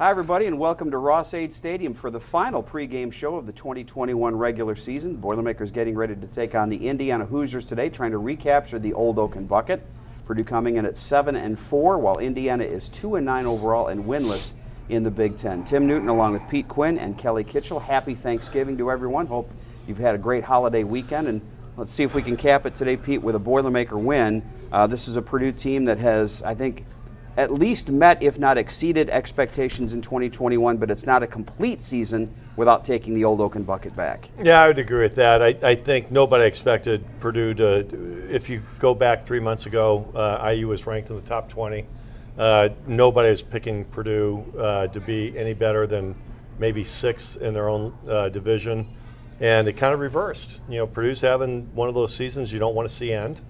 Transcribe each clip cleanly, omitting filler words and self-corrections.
Hi, everybody, and welcome to Ross-Ade Stadium for the final pregame show of the 2021 regular season. Boilermakers getting ready to take on the Indiana Hoosiers today, trying to recapture the Old Oaken Bucket. Purdue coming in at 7-4, while Indiana is 2-9 overall and winless in the Big Ten. Tim Newton along with Pete Quinn and Kelly Kitchel. Happy Thanksgiving to everyone. Hope you've had a great holiday weekend, and let's see if we can cap it today, Pete, with a Boilermaker win. This is a Purdue team that has, I think, at least met, if not exceeded, expectations in 2021, but it's not a complete season without taking the Old Oaken Bucket back. Yeah, I would agree with that. I think nobody expected Purdue to, if you go back 3 months ago, IU was ranked in the top 20. Nobody was picking Purdue to be any better than maybe sixth in their own division. And it kind of reversed. You know, Purdue's having one of those seasons you don't want to see end.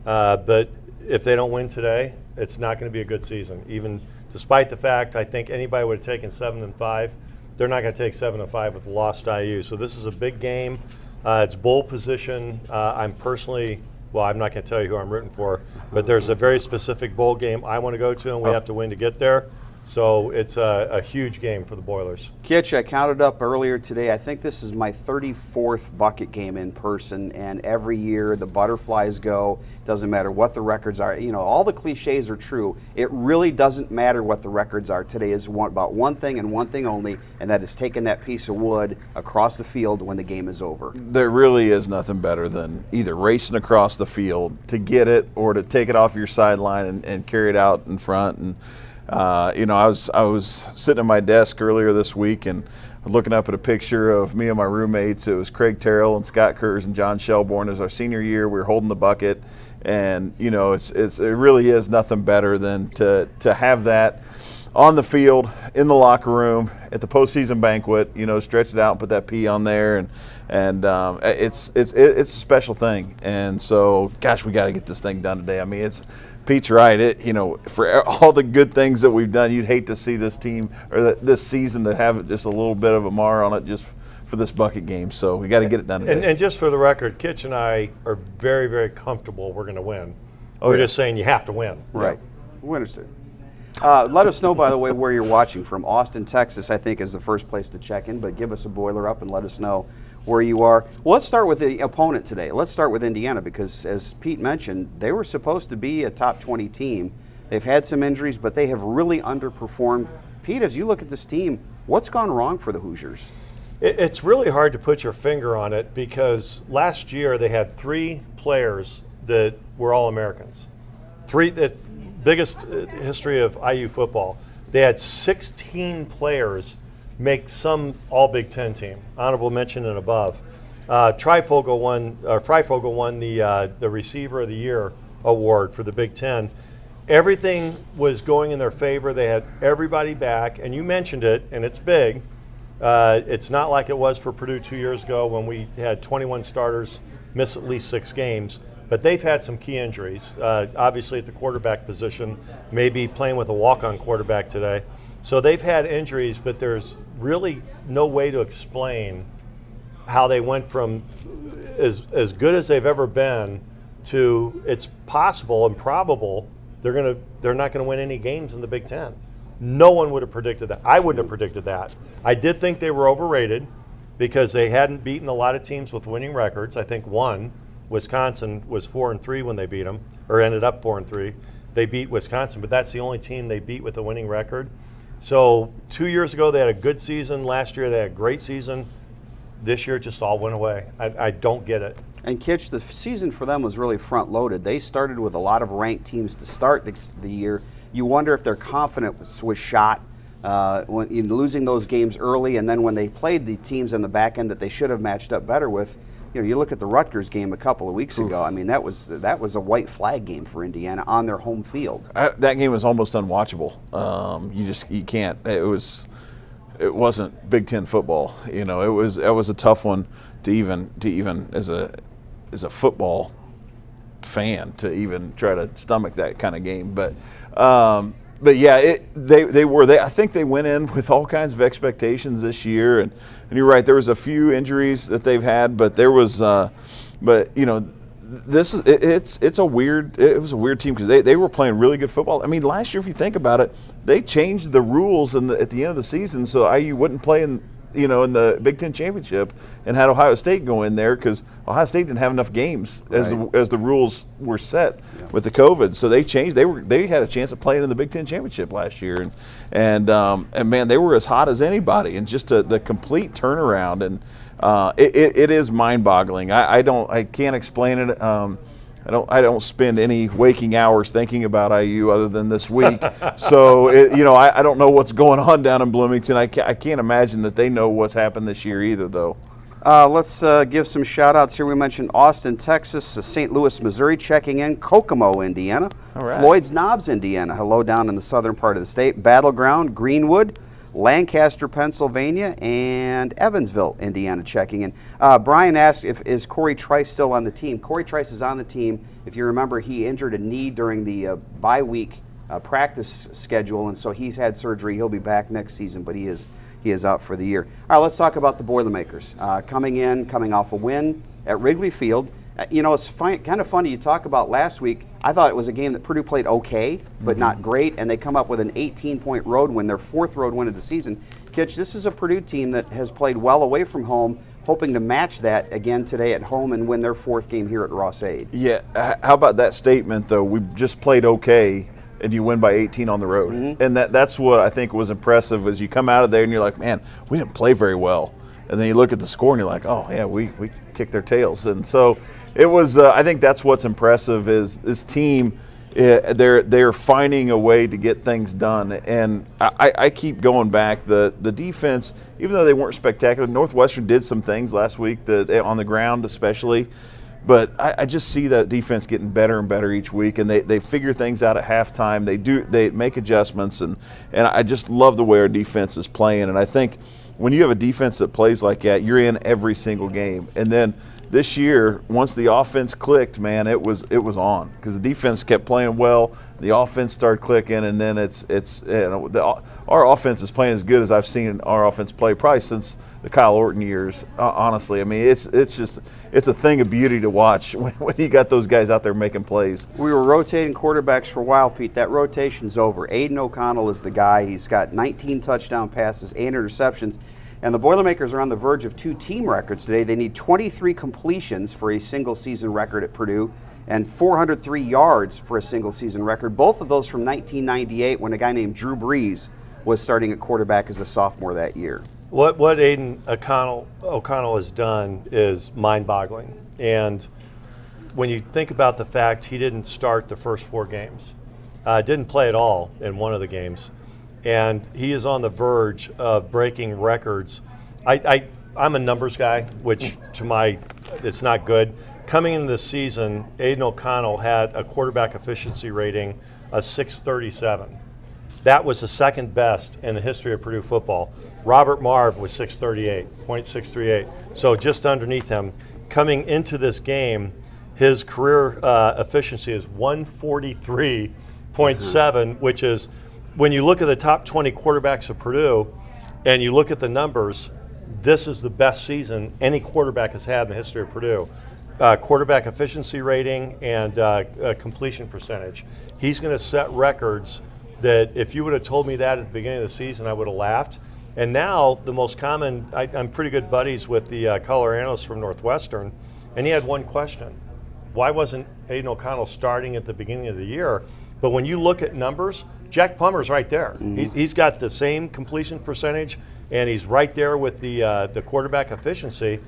But if they don't win today, it's not going to be a good season. Even despite the fact I think anybody would have taken 7-5, they're not going to take 7-5 with the lost IU. So this is a big game. It's bowl position. I'm personally, well, I'm not going to tell you who I'm rooting for, but there's a very specific bowl game I want to go to, and we have to win to get there. So it's a huge game for the Boilers. Kitch, I counted up earlier today. I think this is my 34th bucket game in person, and every year the butterflies go. Doesn't matter what the records are. You know, all the cliches are true. It really doesn't matter what the records are. Today is about one thing and one thing only, and that is taking that piece of wood across the field when the game is over. There really is nothing better than either racing across the field to get it or to take it off your sideline and carry it out in front. And you know, I was sitting at my desk earlier this week and looking up at a picture of me and my roommates. It was Craig Terrell and Scott Kurz and John Shelbourne. It was our senior year. We were holding the bucket, and you know, it really is nothing better than to have that on the field, in the locker room, at the postseason banquet. You know, stretch it out and put that P on there, and it's a special thing. And so, gosh, we got to get this thing done today. I mean, Pete's right. You know, for all the good things that we've done, you'd hate to see this team or this season to have just a little bit of a mar on it just for this bucket game. So we got to get it done today. And just for the record, Kitch and I are very, very comfortable we're going to win. Oh, we're just saying you have to win. Right. We understood. Let us know, by the way, where you're watching from. Austin, Texas, I think, is the first place to check in, but give us a boiler up and let us know where you are. Well, let's start with the opponent today. Let's start with Indiana because, as Pete mentioned, they were supposed to be a top 20 team. They've had some injuries, but they have really underperformed. Pete, as you look at this team, what's gone wrong for the Hoosiers? It's really hard to put your finger on it because last year they had 3 players that were All-Americans. The biggest history of IU football. They had 16 players make some All-Big Ten team, honorable mention and above. Freifogel won the Receiver of the Year award for the Big Ten. Everything was going in their favor. They had everybody back, and you mentioned it, and it's big. It's not like it was for Purdue 2 years ago when we had 21 starters miss at least 6 games. But they've had some key injuries, obviously at the quarterback position, maybe playing with a walk-on quarterback today. So they've had injuries, but there's really no way to explain how they went from as good as they've ever been to it's possible and probable they're not going to win any games in the Big Ten. No one would have predicted that. I wouldn't have predicted that. I did think they were overrated because they hadn't beaten a lot of teams with winning records. I think Wisconsin was 4-3 when they beat them, or ended up 4-3. They beat Wisconsin, but that's the only team they beat with a winning record. So 2 years ago, they had a good season. Last year, they had a great season. This year, it just all went away. I don't get it. And Kitch, the season for them was really front-loaded. They started with a lot of ranked teams to start the year. You wonder if their confidence was shot in losing those games early, and then when they played the teams on the back end that they should have matched up better with. You know, you look at the Rutgers game a couple of weeks ago. I mean, that was a white flag game for Indiana on their home field. That game was almost unwatchable. You can't. It wasn't Big Ten football. You know, it was a tough one to even as a football fan to even try to stomach that kind of game. But yeah, I think they went in with all kinds of expectations this year, and you're right. There was a few injuries that they've had, but there was, but you know, it was a weird team because they were playing really good football. I mean, last year, if you think about it, they changed the rules at the end of the season so IU wouldn't play in the Big Ten championship, and had Ohio State go in there because Ohio State didn't have enough games as the rules were set with the COVID. So they changed. They had a chance of playing in the Big Ten championship last year, and man, they were as hot as anybody, and just the complete turnaround, and it is mind-boggling. I can't explain it. I don't spend any waking hours thinking about IU other than this week. So I don't know what's going on down in Bloomington. I can't imagine that they know what's happened this year either, though. Let's give some shout-outs here. We mentioned Austin, Texas, St. Louis, Missouri checking in, Kokomo, Indiana, Floyd's Knobs, Indiana, hello down in the southern part of the state, Battleground, Greenwood, Lancaster, Pennsylvania, and Evansville, Indiana checking in. Brian asked is Corey Trice still on the team. Corey Trice is on the team. If you remember, he injured a knee during the bye week practice schedule, and so he's had surgery. He'll be back next season, but he is out for the year. All right, let's talk about the Boilermakers. Coming off a win at Wrigley Field. It's kind of funny. You talk about last week. I thought it was a game that Purdue played okay, but not great, and they come up with an 18-point road win, their fourth road win of the season. Kitch, this is a Purdue team that has played well away from home, hoping to match that again today at home and win their fourth game here at Ross-Ade. Yeah, how about that statement, though? We just played okay, and you win by 18 on the road. And that's what I think was impressive, is you come out of there and you're like, man, we didn't play very well. And then you look at the score and you're like, oh, yeah, we kicked their tails. And so it was, I think that's what's impressive, is this team, they're finding a way to get things done. And I keep going back. The defense, even though they weren't spectacular, Northwestern did some things last week on the ground especially. But I just see that defense getting better and better each week, and they figure things out at halftime. They make adjustments, and I just love the way our defense is playing. And I think when you have a defense that plays like that, you're in every single game. And then this year, once the offense clicked, man, it was on, because the defense kept playing well. The offense started clicking, and then our offense is playing as good as I've seen our offense play probably since the Kyle Orton years. Honestly, I mean, it's a thing of beauty to watch when you got those guys out there making plays. We were rotating quarterbacks for a while, Pete. That rotation's over. Aiden O'Connell is the guy. He's got 19 touchdown passes, 8 interceptions. And the Boilermakers are on the verge of 2 team records today. They need 23 completions for a single-season record at Purdue and 403 yards for a single-season record. Both of those from 1998, when a guy named Drew Brees was starting at quarterback as a sophomore that year. What Aiden O'Connell has done is mind-boggling. And when you think about the fact he didn't start the first 4 games, didn't play at all in one of the games, and he is on the verge of breaking records. I'm a numbers guy, which it's not good. Coming into this season, Aiden O'Connell had a quarterback efficiency rating of 637. That was the second best in the history of Purdue football. Robert Marv was 638. So just underneath him. Coming into this game, his career efficiency is 143.7, which is, when you look at the top 20 quarterbacks of Purdue and you look at the numbers, this is the best season any quarterback has had in the history of Purdue. Quarterback efficiency rating and completion percentage. He's going to set records that if you would have told me that at the beginning of the season, I would have laughed. And now the most common, I'm pretty good buddies with the color analyst from Northwestern, and he had one question. Why wasn't Aiden O'Connell starting at the beginning of the year? But when you look at numbers, Jack Plummer's right there. He's got the same completion percentage, and he's right there with the quarterback efficiency.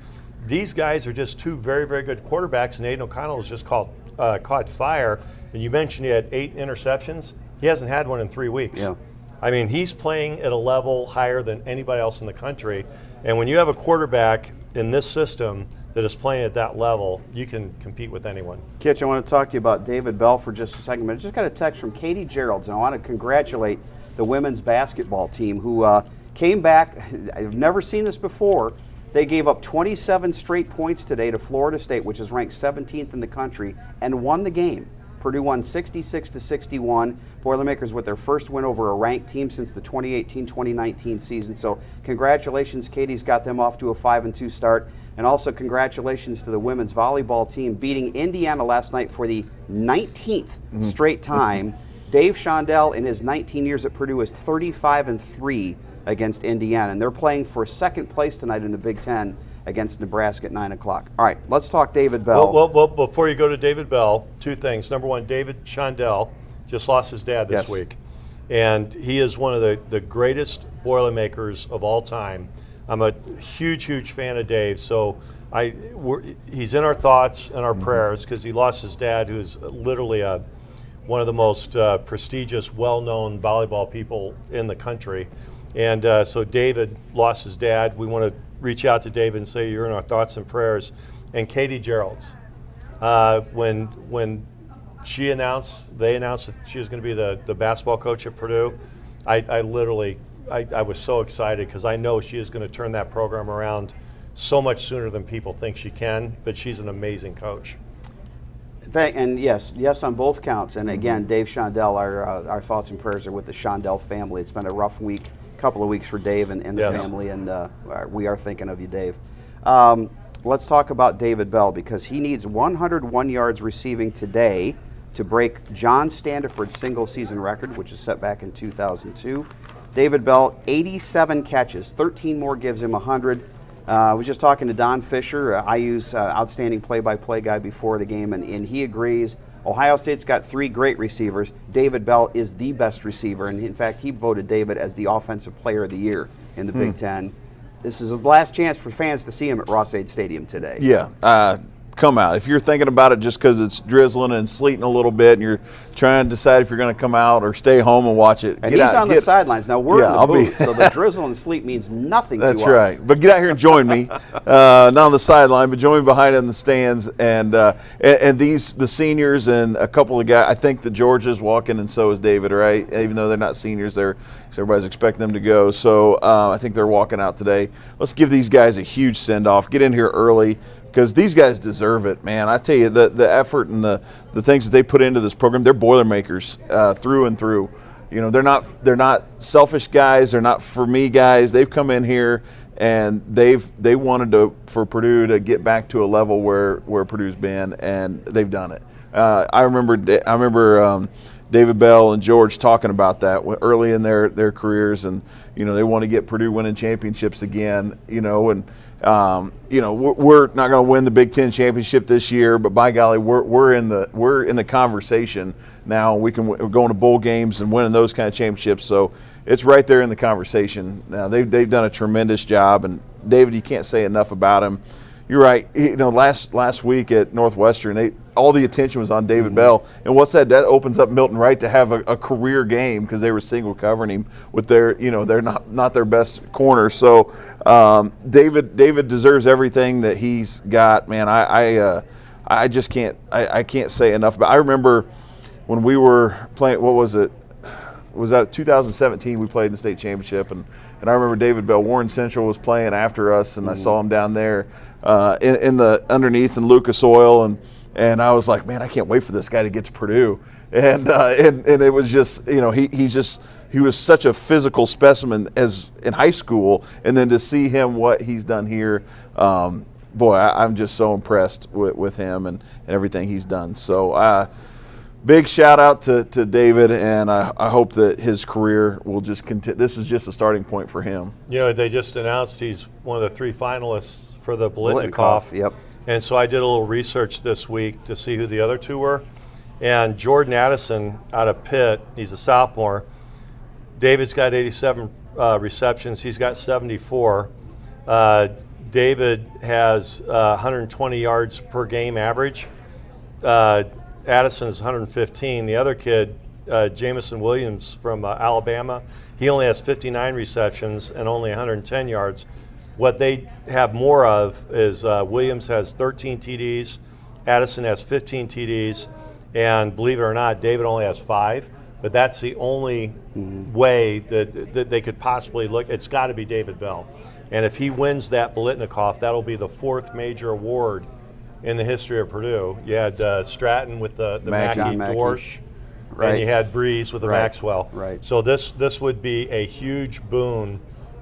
These guys are just 2 very, very good quarterbacks, and Aiden O'Connell has just caught fire. And you mentioned he had 8 interceptions. He hasn't had one in 3 weeks. Yeah. I mean, he's playing at a level higher than anybody else in the country. And when you have a quarterback in this system that is playing at that level, you can compete with anyone. Kitch, I want to talk to you about David Bell for just a second. But I just got a text from Katie Geralds, and I want to congratulate the women's basketball team who came back. I've never seen this before. They gave up 27 straight points today to Florida State, which is ranked 17th in the country, and won the game. Purdue won 66-61. Boilermakers with their first win over a ranked team since the 2018-2019 season. So congratulations, Katie's got them off to a 5-2 start. And also congratulations to the women's volleyball team beating Indiana last night for the 19th straight time. Dave Shondell, in his 19 years at Purdue, is 35-3 against Indiana, and they're playing for second place tonight in the Big Ten against Nebraska at 9 o'clock. All right, let's talk David Bell. Well, before you go to David Bell, two things. Number one, David Shondell just lost his dad this week, and he is one of the greatest Boilermakers of all time. I'm a huge, huge fan of Dave, so he's in our thoughts and our prayers because he lost his dad, who's literally one of the most prestigious, well-known volleyball people in the country. And so David lost his dad. We want to reach out to David and say you're in our thoughts and prayers. And Katie Gerald's, when they announced that she was going to be the basketball coach at Purdue, I was so excited because I know she is going to turn that program around so much sooner than people think she can, but she's an amazing coach. And yes on both counts. And again, Dave Shondell, our thoughts and prayers are with the Shondell family. It's been a rough couple of weeks for Dave and the family, and we are thinking of you, Dave. Let's talk about David Bell because he needs 101 yards receiving today to break John Standiford's single-season record, which is set back in 2002. David Bell, 87 catches, 13 more gives him 100. I was just talking to Don Fisher, IU's outstanding play-by-play guy before the game, and he agrees. Ohio State's got 3 great receivers. David Bell is the best receiver, and in fact, he voted David as the Offensive Player of the Year in the Big Ten. This is his last chance for fans to see him at Ross-Ade Stadium today. Yeah, come out. If you're thinking about it just because it's drizzling and sleeting a little bit and you're trying to decide if you're going to come out or stay home and watch it. And he's on the sidelines. Now, we're in the booth, so the drizzle and sleet means nothing to us. That's right. But get out here and join me. Not on the sideline, but join me behind in the stands. And the seniors and a couple of guys, I think the Georgia's walking and so is David, right? Even though they're not seniors, everybody's expecting them to go. So I think they're walking out today. Let's give these guys a huge send-off. Get in here early, because these guys deserve it, man. I tell you, the effort and the things that they put into this program, they're Boilermakers through and through. You know, they're not selfish guys. They're not for me guys. They've come in here and they wanted for Purdue to get back to a level where Purdue's been, and they've done it. I remember David Bell and George talking about that early in their careers, and they want to get Purdue winning championships again. And we're not going to win the Big Ten championship this year, but by golly, we're in the conversation now. We're going to bowl games and winning those kind of championships, so it's right there in the conversation. Now they've done a tremendous job, and David, you can't say enough about him. You're right. Last week at Northwestern, all the attention was on David Bell, and what's that? That opens up Milton Wright to have a career game because they were single covering him with they're not their best corner. So David deserves everything that he's got, man. I just can't say enough about. I remember when we were playing. What was it? Was that 2017? We played in the state championship, and I remember David Bell. Warren Central was playing after us, and I saw him down there in the underneath in Lucas Oil, and I was like, man, I can't wait for this guy to get to Purdue. And it was just, he was such a physical specimen as in high school, and then to see him what he's done here, boy, I'm just so impressed with him and everything he's done. So big shout out to David, and I hope that his career will just continue. This is just a starting point for him. They just announced he's one of the 3 finalists for the Biletnikoff. Yep. And so I did a little research this week to see who the other 2 were. And Jordan Addison out of Pitt, he's a sophomore. David's got 87 receptions. He's got 74. David has 120 yards per game average. Addison is 115. The other kid, Jamison Williams from Alabama, he only has 59 receptions and only 110 yards. What they have more of is Williams has 13 TDs, Addison has 15 TDs, and believe it or not, David only has 5. But that's the only way that they could possibly look. It's got to be David Bell. And if he wins that Biletnikoff, that'll be the 4th major award in the history of Purdue. You had Stratton with the Mackey Dorsch, right, and you had Breeze with the Maxwell. Right. So this would be a huge boon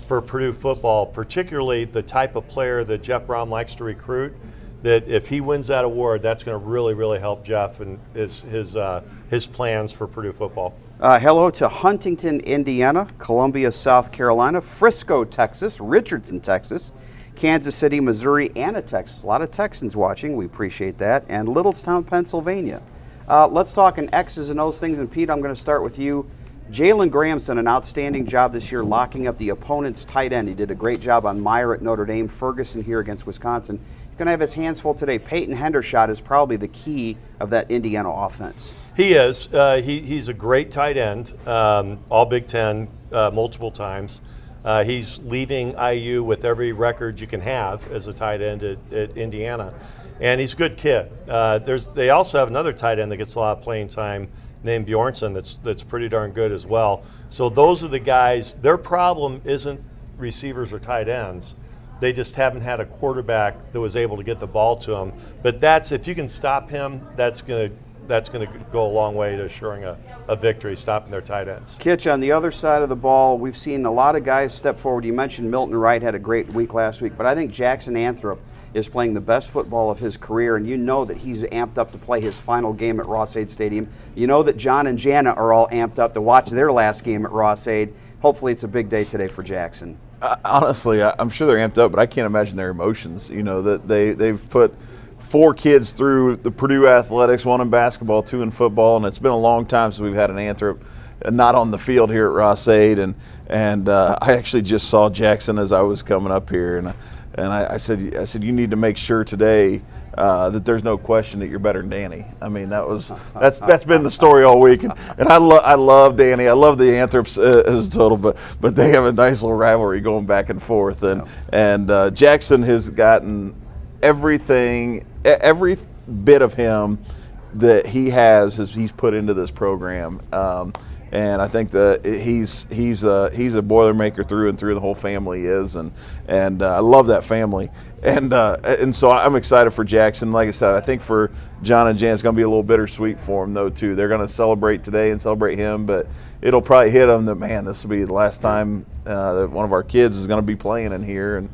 for Purdue football, particularly the type of player that Jeff Brown likes to recruit. that if he wins that award, that's going to really, really help Jeff and his plans for Purdue football. Hello to Huntington, Indiana, Columbia, South Carolina, Frisco, Texas, Richardson, Texas, Kansas City, Missouri, Anna, Texas. A lot of Texans watching. We appreciate that. And Littlestown, Pennsylvania. Let's talk in X's and O's things. And Pete, I'm going to start with you. Jalen Grampson, an outstanding job this year locking up the opponent's tight end. He did a great job on Meyer at Notre Dame, Ferguson here against Wisconsin. He's going to have his hands full today. Peyton Hendershot is probably the key of that Indiana offense. He is. He's a great tight end, all Big Ten multiple times. He's leaving IU with every record you can have as a tight end at Indiana. And he's a good kid. They also have another tight end that gets a lot of playing time named Bjornsson that's pretty darn good as well. So those are the guys. Their problem isn't receivers or tight ends. They just haven't had a quarterback that was able to get the ball to them. But if you can stop him, that's going to go a long way to assuring a victory, stopping their tight ends. Kitch, on the other side of the ball, we've seen a lot of guys step forward. You mentioned Milton Wright had a great week last week, but I think Jackson Anthrop is playing the best football of his career, and you know that he's amped up to play his final game at Ross-Ade Stadium. You know that John and Jana are all amped up to watch their last game at Ross-Ade. Hopefully it's a big day today for Jackson. Honestly, I'm sure they're amped up, but I can't imagine their emotions. You know, that they've put 4 kids through the Purdue athletics, 1 in basketball, 2 in football, and it's been a long time since we've had an Anthrop not on the field here at Ross-Ade. And I actually just saw Jackson as I was coming up here, and I said, you need to make sure today that there's no question that you're better than Danny. I mean, that's been the story all week, and I love Danny. I love the Anthrops as a total, but they have a nice little rivalry going back and forth, and Jackson has gotten every bit of him that he's put into this program. And I think that he's a Boilermaker through and through. The whole family is, and I love that family, and so I'm excited for Jackson. Like I said, I think for John and Jan, it's going to be a little bittersweet for them though too. They're going to celebrate today and celebrate him, but it'll probably hit them that, man, this will be the last time that one of our kids is going to be playing in here, and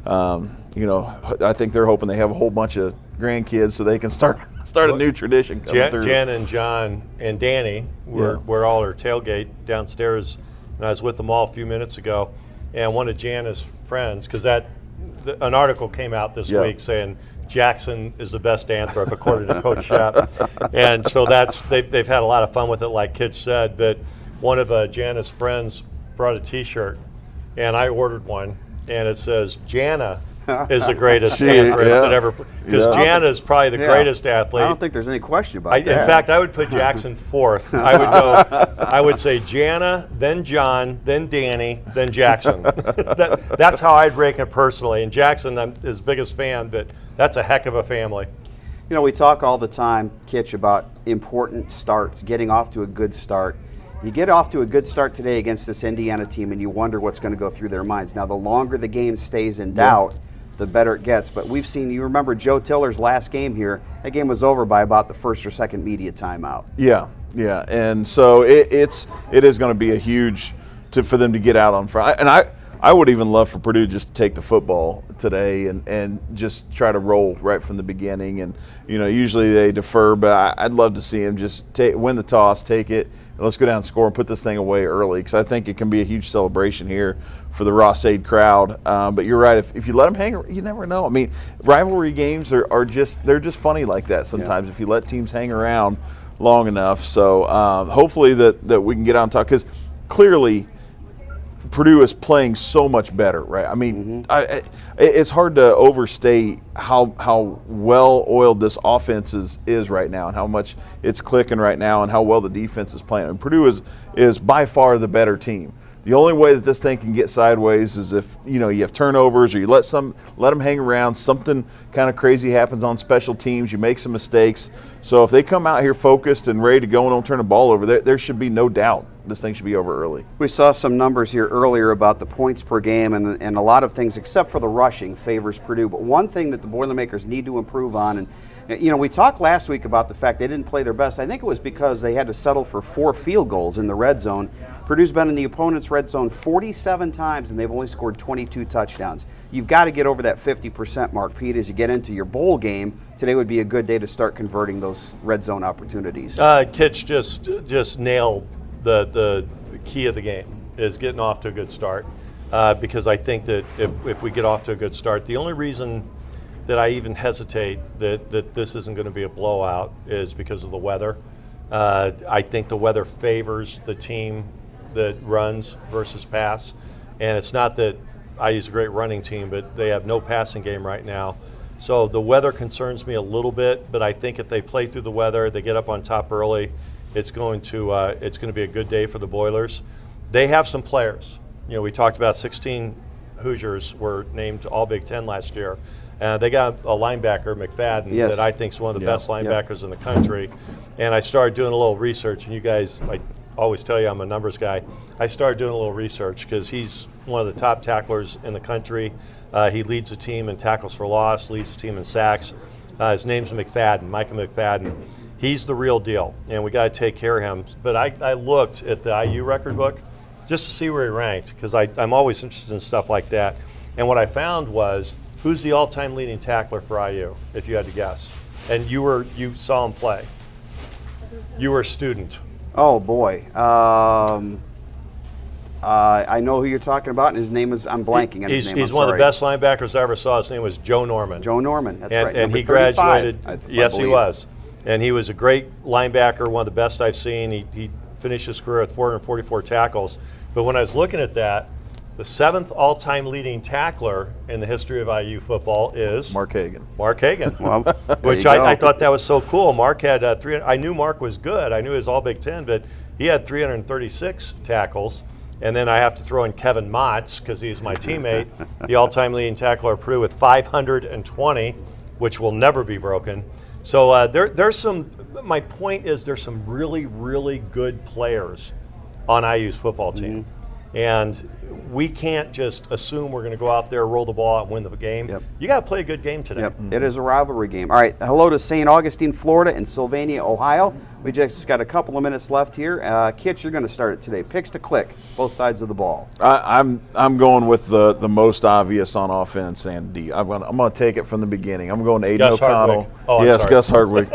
I think they're hoping they have a whole bunch of grandkids so they can start a new tradition coming through. Jen and John and Danny were all at tailgate downstairs, and I was with them all a few minutes ago. And one of Jana's friends, because an article came out this week saying Jackson is the best Anthrop according to Coach Shep, and so they've had a lot of fun with it, like Kitch said. But one of Jana's friends brought a T-shirt, and I ordered one, and it says Jana is the greatest Anthrop that ever, because Jana is probably the greatest athlete. I don't think there's any question about that. In fact, I would put Jackson 4th. I would say Jana, then John, then Danny, then Jackson. That's how I'd rank it personally. And Jackson, I'm his biggest fan, but that's a heck of a family. You know, we talk all the time, Kitch, about important starts, getting off to a good start. You get off to a good start today against this Indiana team, and you wonder what's going to go through their minds. Now, the longer the game stays in doubt, the better it gets. But we've seen, you remember Joe Tiller's last game here, that game was over by about the first or second media timeout. Yeah, and so it is going to be a huge for them to get out on front. And I would even love for Purdue just to take the football today and just try to roll right from the beginning. And usually they defer, but I'd love to see them just win the toss, take it, and let's go down and score and put this thing away early, because I think it can be a huge celebration here for the Ross-Ade crowd. But you're right, if you let them hang, you never know. I mean, rivalry games are just funny like that sometimes if you let teams hang around long enough. So hopefully that we can get on top, because clearly Purdue is playing so much better, right? I mean, it's hard to overstate how well-oiled this offense is right now, and how much it's clicking right now, and how well the defense is playing. And Purdue is by far the better team. The only way that this thing can get sideways is if you have turnovers, or you let them hang around. Something kind of crazy happens on special teams. You make some mistakes. So if they come out here focused and ready to go and don't turn the ball over, there should be no doubt this thing should be over early. We saw some numbers here earlier about the points per game, and a lot of things, except for the rushing, favors Purdue. But one thing that the Boilermakers need to improve on, and we talked last week about the fact they didn't play their best. I think it was because they had to settle for 4 field goals in the red zone. Purdue's been in the opponent's red zone 47 times, and they've only scored 22 touchdowns. You've got to get over that 50% mark, Pete, as you get into your bowl game. Today would be a good day to start converting those red zone opportunities. Kitch just nailed the key of the game, is getting off to a good start. Because I think that if we get off to a good start, the only reason that I even hesitate that this isn't going to be a blowout is because of the weather. I think the weather favors the team that runs versus pass. And it's not that IU's a great running team, but they have no passing game right now. So the weather concerns me a little bit, but I think if they play through the weather, they get up on top early, it's going to be a good day for the Boilers. They have some players. We talked about 16 Hoosiers were named All Big Ten last year. They got a linebacker, McFadden, yes, that I think is one of the best linebackers in the country. And I started doing a little research, and you guys, I always tell you I'm a numbers guy. I started doing a little research because he's one of the top tacklers in the country. He leads the team in tackles for loss, leads the team in sacks. His name's McFadden, Micah McFadden. He's the real deal, and we got to take care of him. But I looked at the IU record book just to see where he ranked, because I'm always interested in stuff like that. And what I found was, who's the all-time leading tackler for IU, if you had to guess? And you saw him play. You were a student. Oh, boy. I know who you're talking about, and his name is, I'm blanking on his name. He's one of the best linebackers I ever saw. His name was Joe Norman. Joe Norman, that's right. And he 35, graduated. Yes, believe. he was. And he was a great linebacker, one of the best I've seen. He finished his career with 444 tackles. But when I was looking at that, the 7th all-time leading tackler in the history of IU football is Mark Hagan. Mark Hagan, Well, which I thought that was so cool. Mark had I knew Mark was good. I knew he was all Big Ten, but he had 336 tackles. And then I have to throw in Kevin Motz, because he's my teammate, the all-time leading tackler at Purdue with 520, which will never be broken. So there's some. My point is, there's some really, really good players on IU's football team. Mm-hmm. And we can't just assume we're going to go out there, roll the ball, and win the game. Yep. You got to play a good game today. Yep. Mm-hmm. It is a rivalry game. All right, hello to St. Augustine, Florida, and Sylvania, Ohio. We just got a couple of minutes left here. Kitch, you're going to start it today. Picks to click, both sides of the ball. I'm going with the most obvious on offense, and I'm going to take it from the beginning. I'm going Aiden Gus O'Connell. Hardwick. Oh, yes, Gus Hardwick.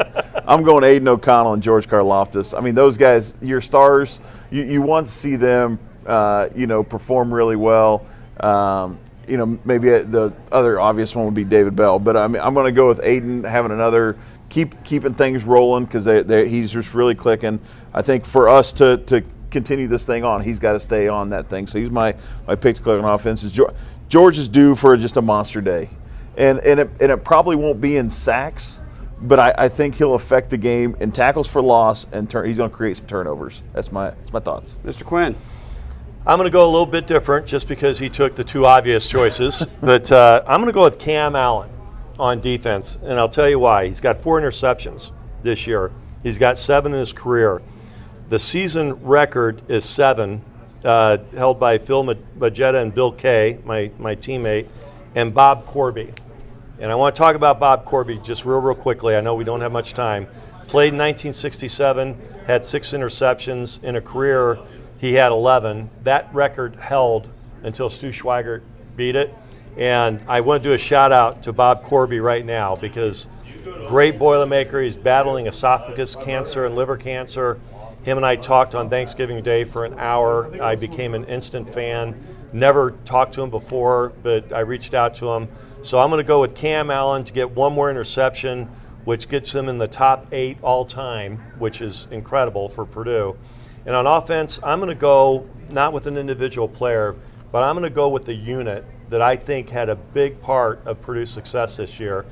I'm going Aiden O'Connell and George Karlaftis. I mean, those guys, your stars. You want to see them, perform really well. Maybe the other obvious one would be David Bell, but I'm going to go with Aiden having another. Keeping things rolling, because he's just really clicking. I think for us to continue this thing on, he's got to stay on that thing. So he's my pick to click on offense. George is due for just a monster day, and it probably won't be in sacks, but I think he'll affect the game in tackles for loss, and he's going to create some turnovers. That's my thoughts. Mr. Quinn. I'm going to go a little bit different, just because he took the 2 obvious choices, but I'm going to go with Cam Allen on defense, and I'll tell you why. He's got 4 interceptions this year. He's got 7 in his career. The season record is 7, held by Phil Magetta and Bill Kay, my teammate, and Bob Corby. And I want to talk about Bob Corby just real quickly. I know we don't have much time. Played in 1967, had 6 interceptions. In a career, he had 11. That record held until Stu Schweigert beat it. And I want to do a shout out to Bob Corby right now, because great Boilermaker. He's battling esophagus cancer and liver cancer. Him and I talked on Thanksgiving Day for an hour. I became an instant fan. Never talked to him before, but I reached out to him. So I'm going to go with Cam Allen to get 1 more interception, which gets him in the top 8 all time, which is incredible for Purdue. And on offense, I'm going to go not with an individual player, but I'm going to go with the unit that I think had a big part of Purdue's success this year.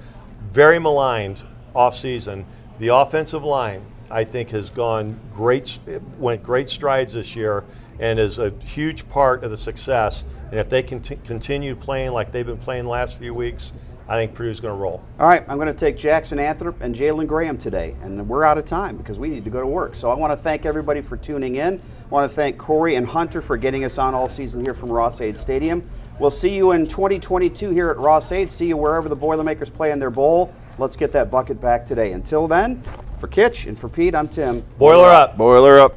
Very maligned offseason. The offensive line, I think, has went great strides this year, and is a huge part of the success. And if they can continue playing like they've been playing the last few weeks, I think Purdue's going to roll. All right, I'm going to take Jackson Anthrop and Jalen Graham today, and we're out of time because we need to go to work. So I want to thank everybody for tuning in. want to thank Corey and Hunter for getting us on all season here from Ross-Ade Stadium. We'll see you in 2022 here at Ross-Ade. See you wherever the Boilermakers play in their bowl. Let's get that bucket back today. Until then, for Kitch and for Pete, I'm Tim. Boiler up. Boiler up.